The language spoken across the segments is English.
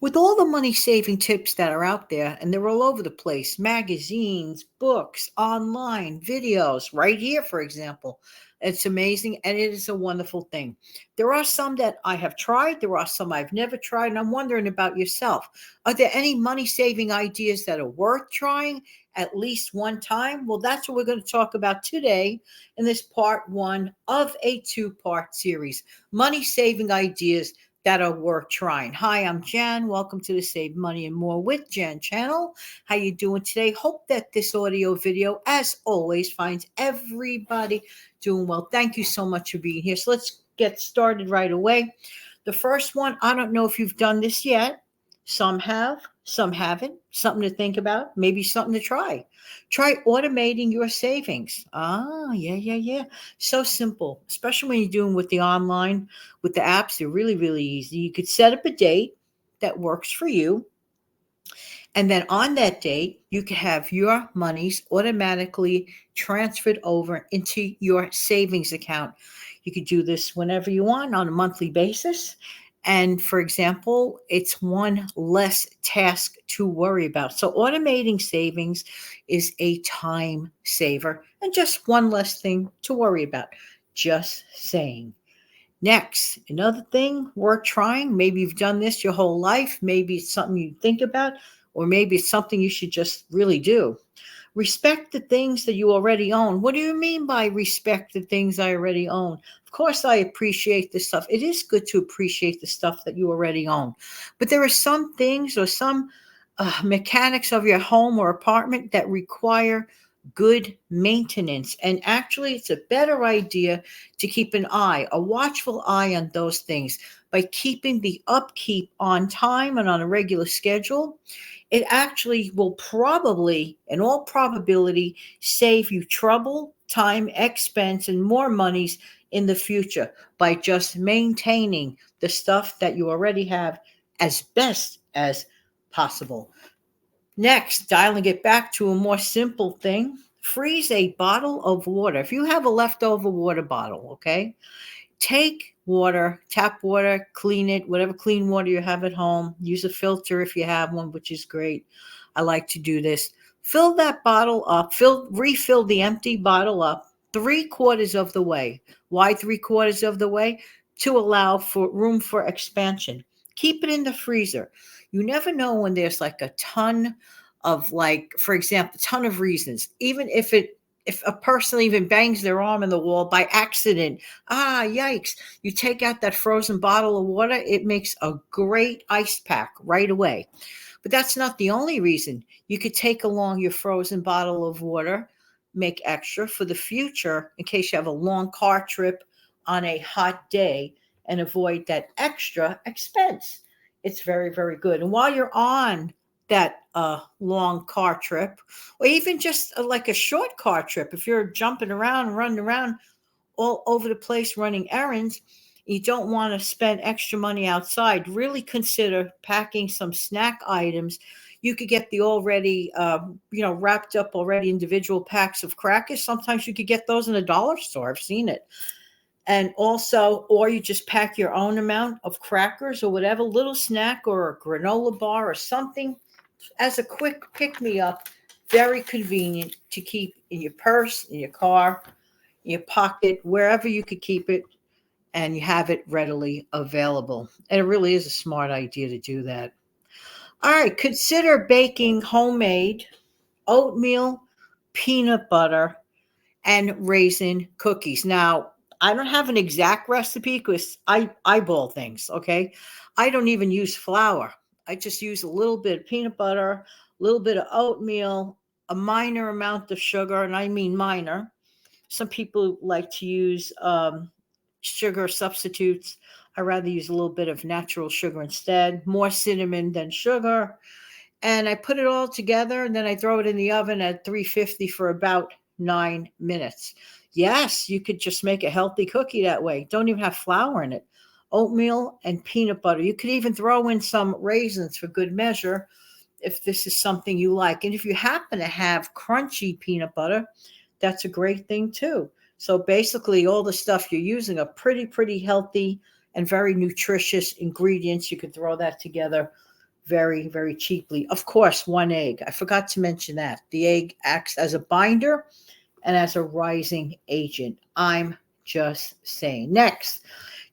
With all the money saving tips that are out there, and they're all over the place, magazines, books, online, videos, right here, for example. It's amazing and it is a wonderful thing. There are some that I have tried, there are some I've never tried, and I'm wondering about yourself. Are there any money saving ideas that are worth trying at least one time? Well, that's what we're going to talk about today in this part one of a two-part series, money saving ideas that are worth trying. Hi, I'm Jan. Welcome to the Save Money and More with Jan channel. How you doing today? Hope that this audio video, as always, finds everybody doing well. Thank you so much for being here. So let's get started right away. The first one, I don't know if you've done this yet. Some have, some haven't. Something to think about, maybe something to try. Try automating your savings. Yeah. So simple, especially when you're doing with the online, with the apps. They're really, really easy. You could set up a date that works for you. And then on that date, you can have your monies automatically transferred over into your savings account. You could do this whenever you want on a monthly basis. And for example, it's one less task to worry about. So automating savings is a time saver and just one less thing to worry about. Just saying. Next, another thing worth trying. Maybe you've done this your whole life. Maybe it's something you think about, or maybe it's something you should just really do. Respect the things that you already own. What do you mean by respect the things I already own? Of course, I appreciate the stuff. It is good to appreciate the stuff that you already own. But there are some things or some mechanics of your home or apartment that require good maintenance. And actually, it's a better idea to keep an eye, a watchful eye on those things by keeping the upkeep on time and on a regular schedule. It actually will probably, in all probability, save you trouble, time, expense, and more monies in the future by just maintaining the stuff that you already have as best as possible. Next, dialing it back to a more simple thing, freeze a bottle of water. If you have a leftover water bottle, okay, take water, tap water, clean it, whatever clean water you have at home. Use a filter if you have one, which is great. I like to do this. Fill that bottle up, refill the empty bottle up 3/4 of the way. Why 3/4 of the way? To allow for room for expansion. Keep it in the freezer. You never know when there's like a ton of, like, for example, a ton of reasons. Even if a person even bangs their arm in the wall by accident, yikes, you take out that frozen bottle of water, it makes a great ice pack right away. But that's not the only reason. You could take along your frozen bottle of water, make extra for the future in case you have a long car trip on a hot day and avoid that extra expense. It's very, very good. And while you're on that long car trip, or even just like a short car trip, if you're jumping around, running around all over the place running errands, you don't want to spend extra money outside, really consider packing some snack items. You could get the already, wrapped up already individual packs of crackers. Sometimes you could get those in a dollar store. I've seen it. And also, or you just pack your own amount of crackers or whatever, little snack or a granola bar or something as a quick pick me up. Very convenient to keep in your purse, in your car, in your pocket, wherever you could keep it, and you have it readily available. And it really is a smart idea to do that. All right, consider baking homemade oatmeal, peanut butter, and raisin cookies. Now, I don't have an exact recipe because I eyeball things, okay? I don't even use flour. I just use a little bit of peanut butter, a little bit of oatmeal, a minor amount of sugar, and I mean minor. Some people like to use sugar substitutes. I rather use a little bit of natural sugar instead, more cinnamon than sugar. And I put it all together and then I throw it in the oven at 350 for about 9 minutes. Yes, you could just make a healthy cookie that way. Don't even have flour in it. Oatmeal and peanut butter. You could even throw in some raisins for good measure if this is something you like. And if you happen to have crunchy peanut butter, that's a great thing too. So basically, all the stuff you're using are pretty healthy and very nutritious ingredients. You could throw that together very, very cheaply. Of course, one egg. I forgot to mention that. The egg acts as a binder and as a rising agent. I'm just saying. Next,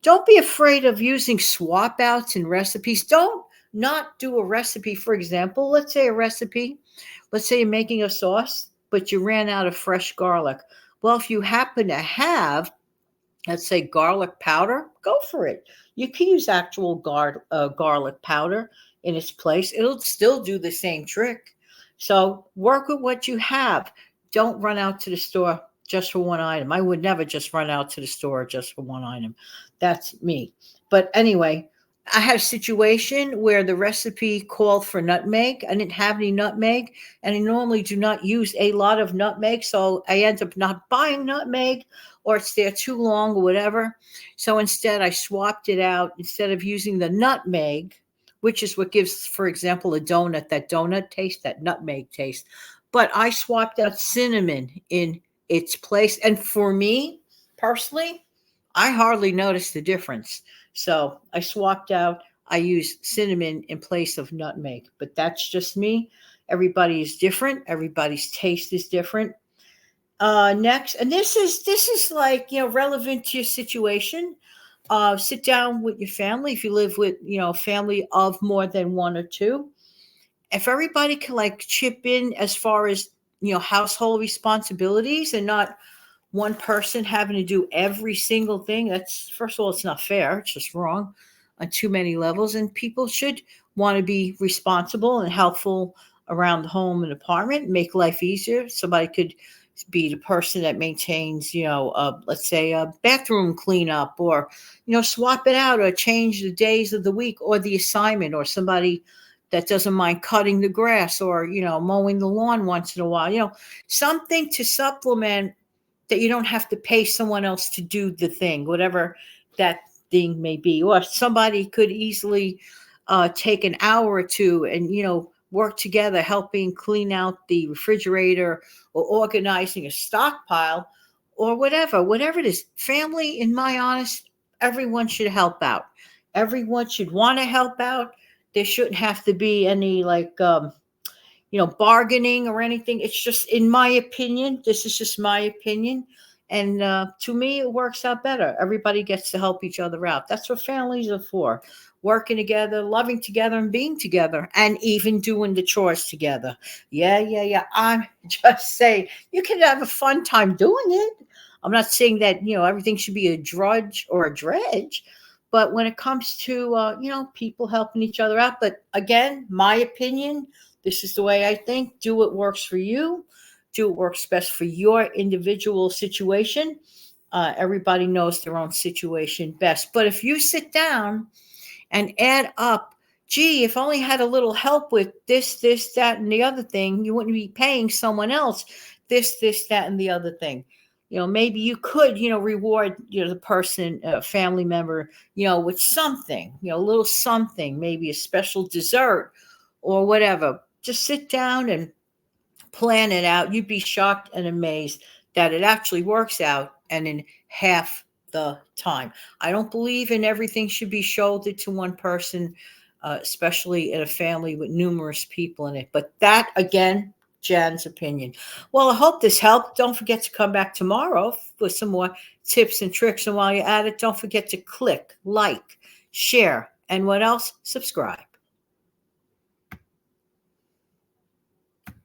don't be afraid of using swap outs in recipes. Don't not do a recipe. For example, let's say you're making a sauce, but you ran out of fresh garlic. Well, if you happen to have, let's say, garlic powder, go for it. You can use actual garlic powder in its place. It'll still do the same trick. So work with what you have. Don't run out to the store just for one item. I would never just run out to the store just for one item. That's me. But anyway, I had a situation where the recipe called for nutmeg. I didn't have any nutmeg, and I normally do not use a lot of nutmeg. So I end up not buying nutmeg, or it's there too long or whatever. So instead, I swapped it out. Instead of using the nutmeg, which is what gives, for example, a donut that donut taste, that nutmeg taste. But I swapped out cinnamon in its place. And for me personally, I hardly noticed the difference. So I swapped out, I used cinnamon in place of nutmeg. But that's just me. Everybody is different, everybody's taste is different. Next, and this is like, relevant to your situation. Sit down with your family if you live with, a family of more than one or two. If everybody can like chip in as far as, household responsibilities, and not one person having to do every single thing, that's, first of all, it's not fair. It's just wrong on too many levels. And people should want to be responsible and helpful around the home and apartment, make life easier. Somebody could be the person that maintains, let's say a bathroom cleanup, or, swap it out or change the days of the week or the assignment, or somebody that doesn't mind cutting the grass, or, mowing the lawn once in a while, something to supplement, that you don't have to pay someone else to do the thing, whatever that thing may be. Or somebody could easily take an hour or two and, work together, helping clean out the refrigerator, or organizing a stockpile, or whatever it is. Family, in my honest, everyone should help out. Everyone should want to help out. There shouldn't have to be any like, bargaining or anything. It's just, in my opinion, this is just my opinion. And to me, it works out better. Everybody gets to help each other out. That's what families are for: working together, loving together, and being together, and even doing the chores together. Yeah, yeah, yeah. I'm just saying, you can have a fun time doing it. I'm not saying that, everything should be a drudge or a dredge. But when it comes to, people helping each other out, but again, my opinion, this is the way I think. Do what works for you. Do what works best for your individual situation. Everybody knows their own situation best. But if you sit down and add up, gee, if I only had a little help with this, that, and the other thing, you wouldn't be paying someone else this, that, and the other thing. Maybe you could, reward, the person, family member, with something, a little something, maybe a special dessert or whatever. Just sit down and plan it out. You'd be shocked and amazed that it actually works out, and in half the time. I don't believe in everything should be shouldered to one person, especially in a family with numerous people in it. But that, again, Jan's opinion. Well, I hope this helped. Don't forget to come back tomorrow with some more tips and tricks. And while you're at it, don't forget to click, like, share, and what else? Subscribe.